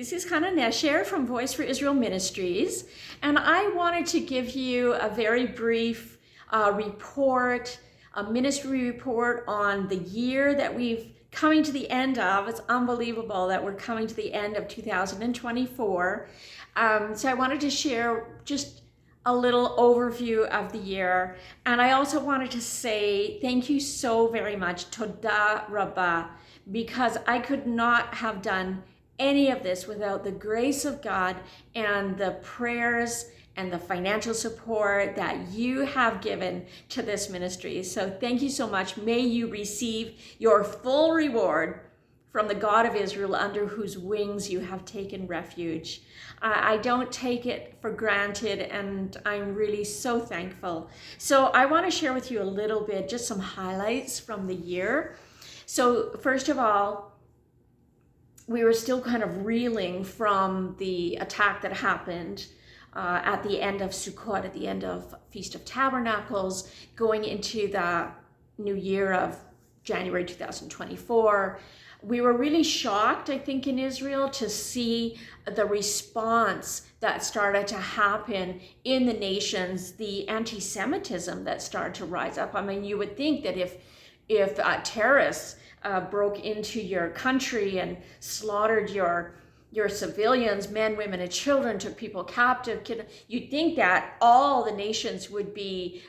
This is Hannah Nesher from Voice for Israel Ministries, and I wanted to give you a very brief report, a ministry report on the year that we've coming to the end of. It's unbelievable that we're coming to the end of 2024. So I wanted to share just a little overview of the year, and I also wanted to say thank you so very much, Toda Rabbah, because I could not have done any of this without the grace of God and the prayers and the financial support that you have given to this ministry. So thank you so much. May you receive your full reward from the God of Israel, under whose wings you have taken refuge. I don't take it for granted, and I'm really so thankful. So I want to share with you a little bit, just some highlights from the year. So first of all, we were still kind of reeling from the attack that happened at the end of Sukkot, at the end of Feast of Tabernacles, going into the new year of January 2024. We were really shocked, I think, in Israel to see the response that started to happen in the nations, the anti-Semitism that started to rise up. I mean, you would think that if terrorists broke into your country and slaughtered your civilians, men, women, and children, took people captive, you'd think that all the nations would be,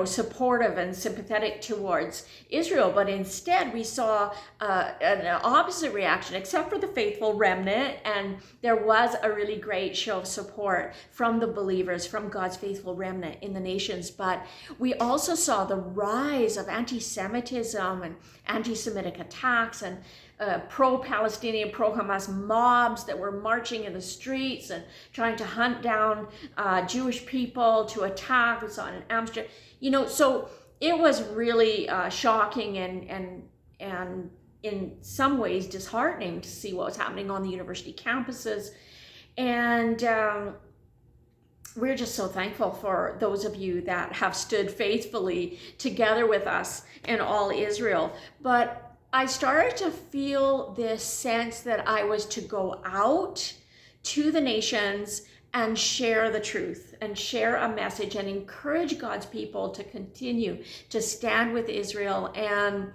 supportive and sympathetic towards Israel. But instead, we saw an opposite reaction, except for the faithful remnant. And there was a really great show of support from the believers, from God's faithful remnant in the nations. But we also saw the rise of anti-Semitism and anti-Semitic attacks and pro-Palestinian, pro-Hamas mobs that were marching in the streets and trying to hunt down Jewish people to attack. We saw it in Amsterdam. So it was really shocking and in some ways disheartening to see what was happening on the university campuses. And we're just so thankful for those of you that have stood faithfully together with us in all Israel. But I started to feel this sense that I was to go out to the nations and share the truth and share a message and encourage God's people to continue to stand with Israel. And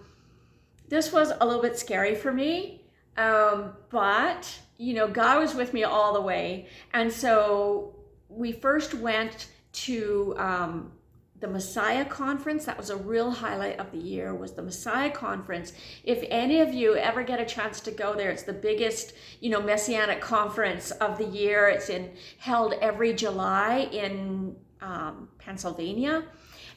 this was a little bit scary for me, but God was with me all the way. And so we first went to the Messiah Conference. That was a real highlight of the year, was the Messiah Conference. If any of you ever get a chance to go there, it's the biggest, Messianic conference of the year. It's held every July in Pennsylvania.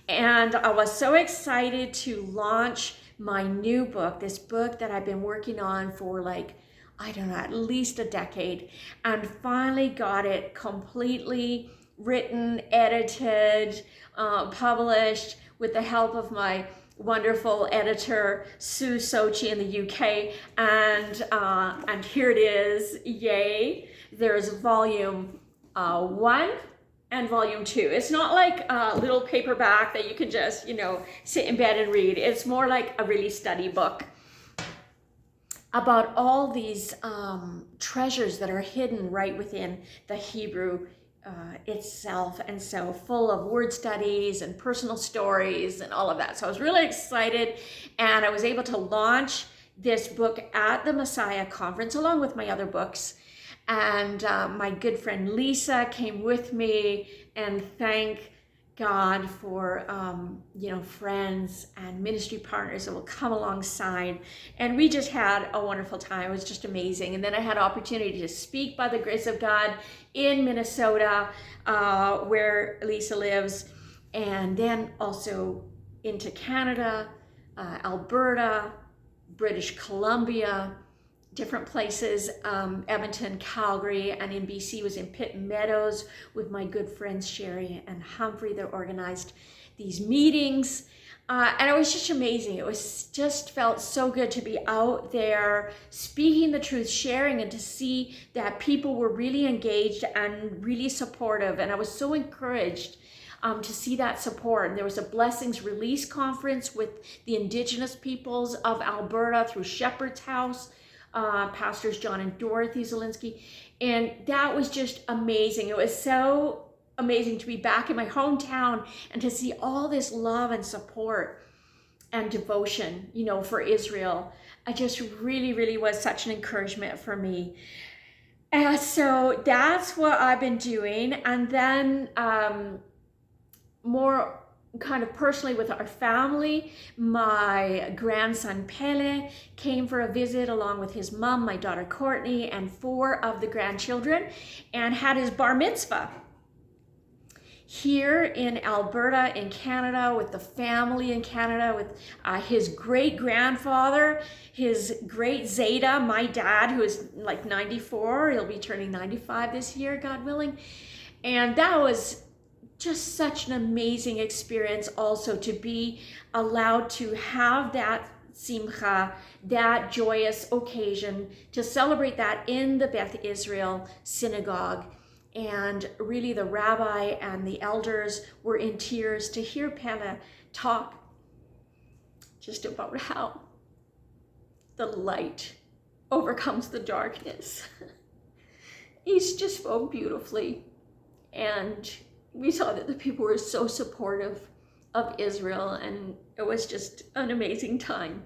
And I was so excited to launch my new book, this book that I've been working on for at least a decade, and finally got it completely written, edited, published with the help of my wonderful editor Sue Sochi in the UK, and here it is. Yay! There's volume 1 and volume 2. It's not like a little paperback that you can just sit in bed and read. It's more like a really study book about all these treasures that are hidden right within the Hebrew itself, and so full of word studies and personal stories and all of that. So I was really excited, and I was able to launch this book at the Messiah Conference along with my other books. And my good friend Lisa came with me, and thank God for friends and ministry partners that will come alongside. And we just had a wonderful time. It was just amazing. And then I had an opportunity to speak by the grace of God in Minnesota, where Lisa lives, and then also into Canada, Alberta, British Columbia, different places, Edmonton, Calgary, and in BC was in Pitt Meadows with my good friends Sherry and Humphrey that organized these meetings. And it was just amazing. It was just felt so good to be out there speaking the truth, sharing, and to see that people were really engaged and really supportive. And I was so encouraged to see that support. And there was a Blessings Release Conference with the Indigenous peoples of Alberta through Shepherd's House. Pastors John and Dorothy Zielinski. And that was just amazing. It was so amazing to be back in my hometown and to see all this love and support and devotion, you know, for Israel. I just really was such an encouragement for me. And so that's what I've been doing. And then more kind of personally with our family, my grandson Pele came for a visit along with his mom, my daughter Courtney, and 4 of the grandchildren, and had his bar mitzvah here in Alberta in Canada with the family in Canada, with his great grandfather, his great Zeta, my dad, who is like 94. He'll be turning 95 this year, God willing. And that was just such an amazing experience also, to be allowed to have that simcha, that joyous occasion, to celebrate that in the Beth Israel synagogue. And really the rabbi and the elders were in tears to hear Pele talk just about how the light overcomes the darkness. He's just spoke beautifully, and we saw that the people were so supportive of Israel, and it was just an amazing time.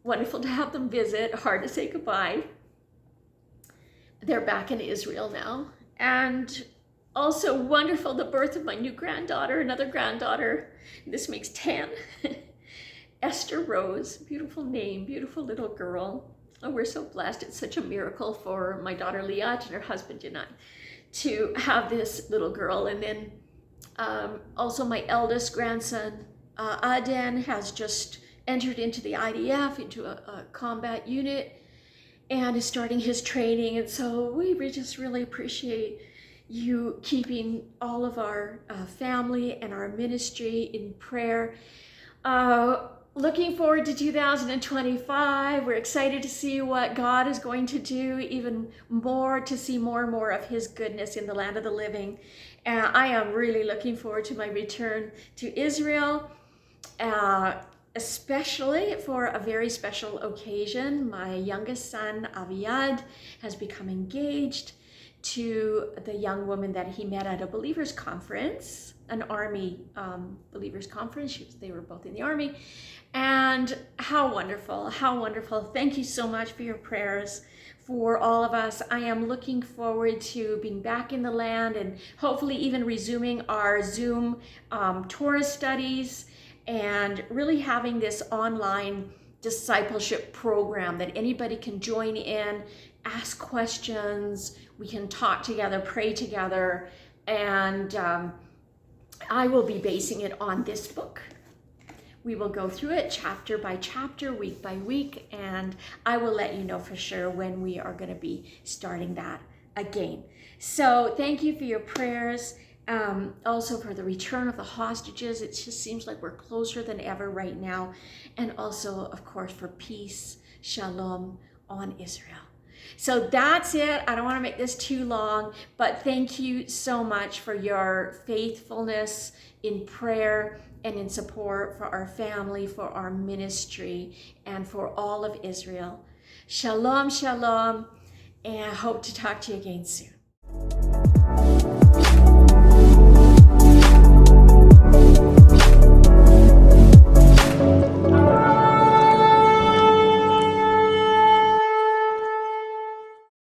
Wonderful to have them visit, hard to say goodbye. They're back in Israel now. And also wonderful, the birth of my new granddaughter, another granddaughter. This makes 10. Esther Rose, beautiful name, beautiful little girl. Oh, we're so blessed. It's such a miracle for my daughter Liat and her husband Janai to have this little girl. And then also my eldest grandson, Aden, has just entered into the IDF, into a combat unit, and is starting his training. And so we just really appreciate you keeping all of our family and our ministry in prayer. Looking forward to 2025. We're excited to see what God is going to do, even more, to see more and more of his goodness in the land of the living. And I am really looking forward to my return to Israel, especially for a very special occasion. My youngest son, Aviad, has become engaged to the young woman that he met at a believers conference, an army believers conference. They were both in the army. And how wonderful, how wonderful. Thank you so much for your prayers for all of us. I am looking forward to being back in the land and hopefully even resuming our Zoom Torah studies, and really having this online discipleship program that anybody can join in, ask questions, we can talk together, pray together, and I will be basing it on this book. We will go through it chapter by chapter, week by week, and I will let you know for sure when we are going to be starting that again. So thank you for your prayers. Also for the return of the hostages. It just seems like we're closer than ever right now. And also, of course, for peace, shalom on Israel. So that's it. I don't want to make this too long, but thank you so much for your faithfulness in prayer and in support for our family, for our ministry, and for all of Israel. Shalom, shalom, and I hope to talk to you again soon.